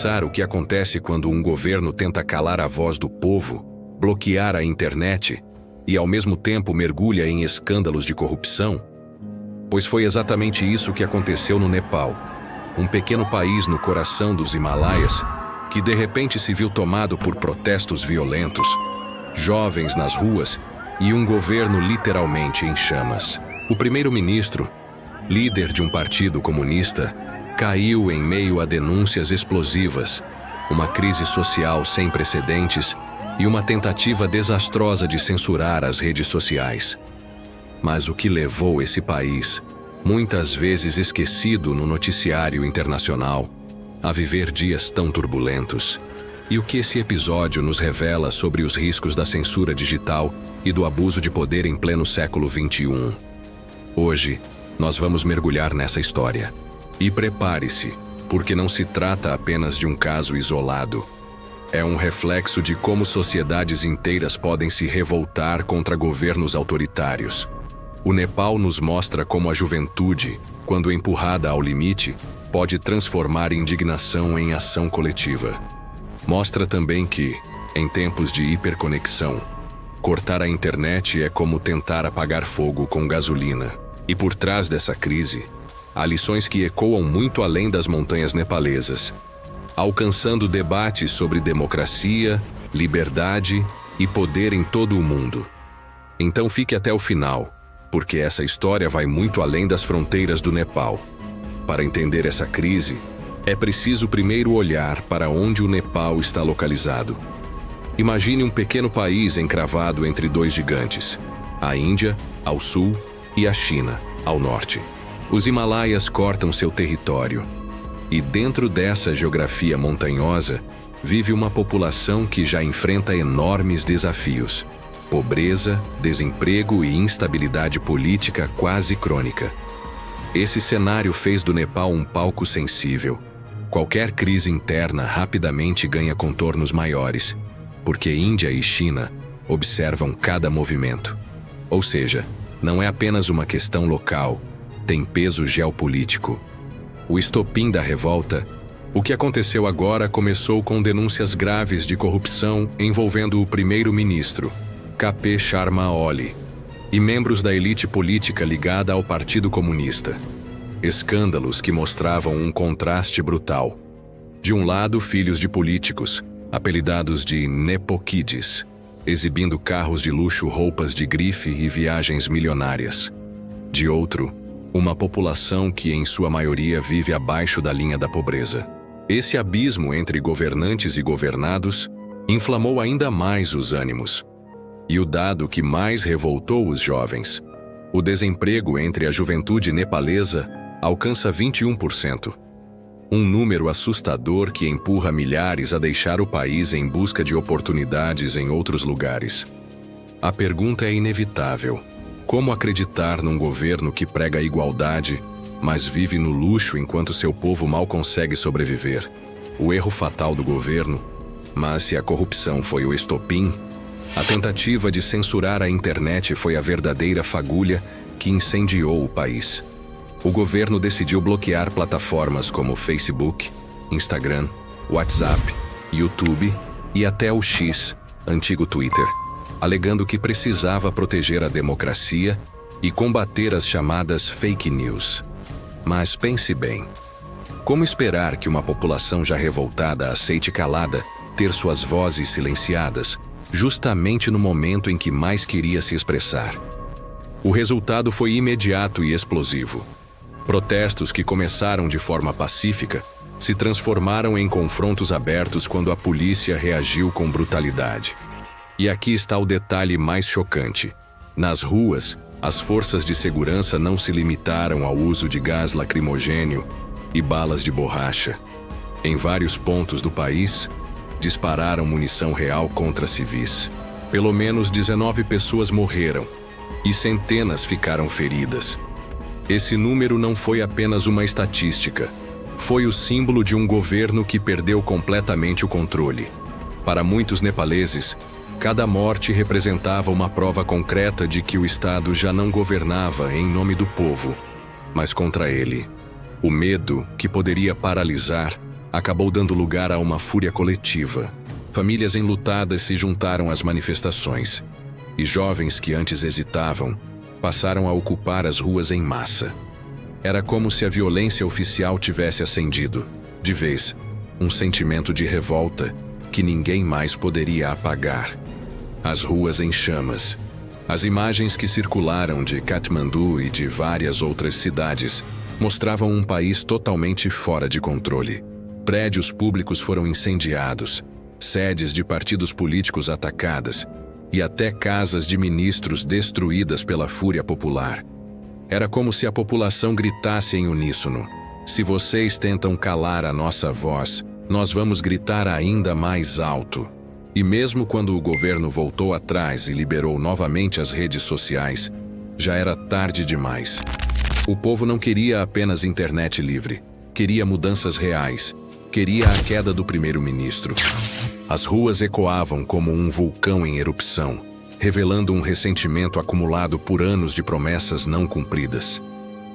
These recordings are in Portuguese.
pensar o que acontece quando um governo tenta calar a voz do povo, bloquear a internet e ao mesmo tempo mergulha em escândalos de corrupção? Pois foi exatamente isso que aconteceu no Nepal, um pequeno país no coração dos Himalaias, que de repente se viu tomado por protestos violentos, jovens nas ruas e um governo literalmente em chamas. O primeiro-ministro, líder de um partido comunista, caiu em meio a denúncias explosivas, uma crise social sem precedentes e uma tentativa desastrosa de censurar as redes sociais. Mas o que levou esse país, muitas vezes esquecido no noticiário internacional, a viver dias tão turbulentos? E o que esse episódio nos revela sobre os riscos da censura digital e do abuso de poder em pleno século XXI? Hoje, nós vamos mergulhar nessa história. E prepare-se, porque não se trata apenas de um caso isolado. É um reflexo de como sociedades inteiras podem se revoltar contra governos autoritários. O Nepal nos mostra como a juventude, quando empurrada ao limite, pode transformar indignação em ação coletiva. Mostra também que, em tempos de hiperconexão, cortar a internet é como tentar apagar fogo com gasolina. E por trás dessa crise, há lições que ecoam muito além das montanhas nepalesas, alcançando debates sobre democracia, liberdade e poder em todo o mundo. Então fique até o final, porque essa história vai muito além das fronteiras do Nepal. Para entender essa crise, é preciso primeiro olhar para onde o Nepal está localizado. Imagine um pequeno país encravado entre dois gigantes, a Índia, ao sul, e a China, ao norte. Os Himalaias cortam seu território, e dentro dessa geografia montanhosa, vive uma população que já enfrenta enormes desafios: pobreza, desemprego e instabilidade política quase crônica. Esse cenário fez do Nepal um palco sensível. Qualquer crise interna rapidamente ganha contornos maiores, porque Índia e China observam cada movimento. Ou seja, não é apenas uma questão local, tem peso geopolítico. O estopim da revolta, o que aconteceu agora, começou com denúncias graves de corrupção envolvendo o primeiro-ministro, K.P. Sharma Oli, e membros da elite política ligada ao Partido Comunista. Escândalos que mostravam um contraste brutal. De um lado, filhos de políticos, apelidados de Nepo Kids, exibindo carros de luxo, roupas de grife e viagens milionárias. De outro, uma população que em sua maioria vive abaixo da linha da pobreza. Esse abismo entre governantes e governados inflamou ainda mais os ânimos. E o dado que mais revoltou os jovens: o desemprego entre a juventude nepalesa alcança 21%. Um número assustador que empurra milhares a deixar o país em busca de oportunidades em outros lugares. A pergunta é inevitável: como acreditar num governo que prega a igualdade, mas vive no luxo enquanto seu povo mal consegue sobreviver? O erro fatal do governo, mas se a corrupção foi o estopim, a tentativa de censurar a internet foi a verdadeira fagulha que incendiou o país. O governo decidiu bloquear plataformas como Facebook, Instagram, WhatsApp, YouTube e até o X, antigo Twitter, alegando que precisava proteger a democracia e combater as chamadas fake news. Mas pense bem: como esperar que uma população já revoltada aceite calada ter suas vozes silenciadas, justamente no momento em que mais queria se expressar? O resultado foi imediato e explosivo. Protestos que começaram de forma pacífica se transformaram em confrontos abertos quando a polícia reagiu com brutalidade. E aqui está o detalhe mais chocante: nas ruas, as forças de segurança não se limitaram ao uso de gás lacrimogênio e balas de borracha. Em vários pontos do país, dispararam munição real contra civis. Pelo menos 19 pessoas morreram e centenas ficaram feridas. Esse número não foi apenas uma estatística, foi o símbolo de um governo que perdeu completamente o controle. Para muitos nepaleses, cada morte representava uma prova concreta de que o Estado já não governava em nome do povo, mas contra ele. O medo, que poderia paralisar, acabou dando lugar a uma fúria coletiva. Famílias enlutadas se juntaram às manifestações, e jovens que antes hesitavam passaram a ocupar as ruas em massa. Era como se a violência oficial tivesse acendido, de vez, um sentimento de revolta que ninguém mais poderia apagar. As ruas em chamas. As imagens que circularam de Katmandu e de várias outras cidades mostravam um país totalmente fora de controle. Prédios públicos foram incendiados, sedes de partidos políticos atacadas e até casas de ministros destruídas pela fúria popular. Era como se a população gritasse em uníssono: se vocês tentam calar a nossa voz, nós vamos gritar ainda mais alto. E mesmo quando o governo voltou atrás e liberou novamente as redes sociais, já era tarde demais. O povo não queria apenas internet livre, queria mudanças reais, queria a queda do primeiro-ministro. As ruas ecoavam como um vulcão em erupção, revelando um ressentimento acumulado por anos de promessas não cumpridas.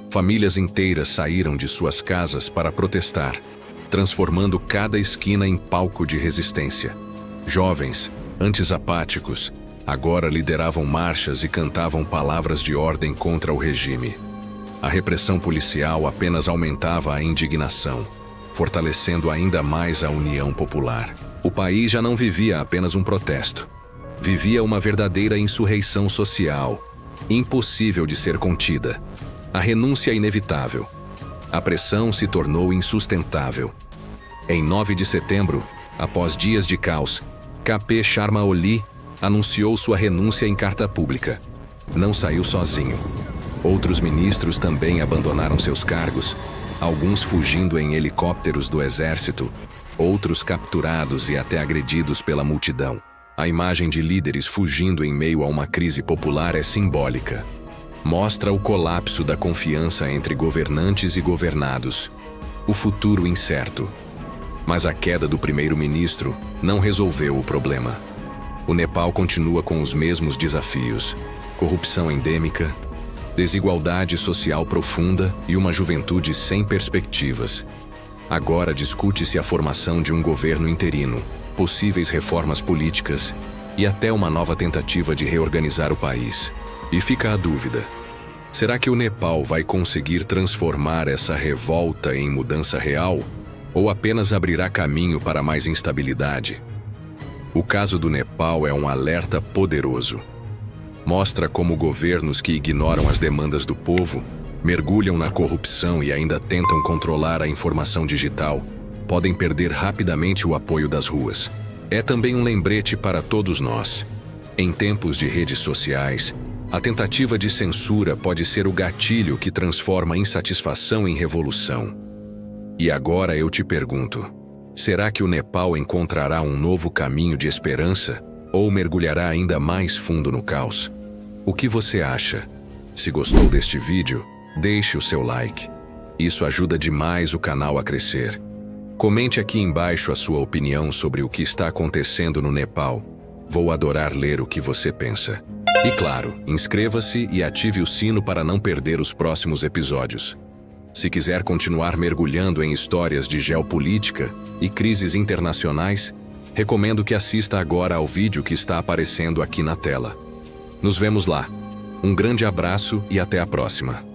Famílias inteiras saíram de suas casas para protestar, transformando cada esquina em palco de resistência. Jovens, antes apáticos, agora lideravam marchas e cantavam palavras de ordem contra o regime. A repressão policial apenas aumentava a indignação, fortalecendo ainda mais a união popular. O país já não vivia apenas um protesto. Vivia uma verdadeira insurreição social, impossível de ser contida. A renúncia inevitável. A pressão se tornou insustentável. Em 9 de setembro, após dias de caos, KP Sharma Oli anunciou sua renúncia em carta pública. Não saiu sozinho. Outros ministros também abandonaram seus cargos, alguns fugindo em helicópteros do exército, outros capturados e até agredidos pela multidão. A imagem de líderes fugindo em meio a uma crise popular é simbólica. Mostra o colapso da confiança entre governantes e governados. O futuro incerto. Mas a queda do primeiro-ministro não resolveu o problema. O Nepal continua com os mesmos desafios: corrupção endêmica, desigualdade social profunda e uma juventude sem perspectivas. Agora discute-se a formação de um governo interino, possíveis reformas políticas e até uma nova tentativa de reorganizar o país. E fica a dúvida: será que o Nepal vai conseguir transformar essa revolta em mudança real? Ou apenas abrirá caminho para mais instabilidade? O caso do Nepal é um alerta poderoso. Mostra como governos que ignoram as demandas do povo, mergulham na corrupção e ainda tentam controlar a informação digital, podem perder rapidamente o apoio das ruas. É também um lembrete para todos nós. Em tempos de redes sociais, a tentativa de censura pode ser o gatilho que transforma insatisfação em revolução. E agora eu te pergunto: será que o Nepal encontrará um novo caminho de esperança ou mergulhará ainda mais fundo no caos? O que você acha? Se gostou deste vídeo, deixe o seu like. Isso ajuda demais o canal a crescer. Comente aqui embaixo a sua opinião sobre o que está acontecendo no Nepal. Vou adorar ler o que você pensa. E claro, inscreva-se e ative o sino para não perder os próximos episódios. Se quiser continuar mergulhando em histórias de geopolítica e crises internacionais, recomendo que assista agora ao vídeo que está aparecendo aqui na tela. Nos vemos lá. Um grande abraço e até a próxima.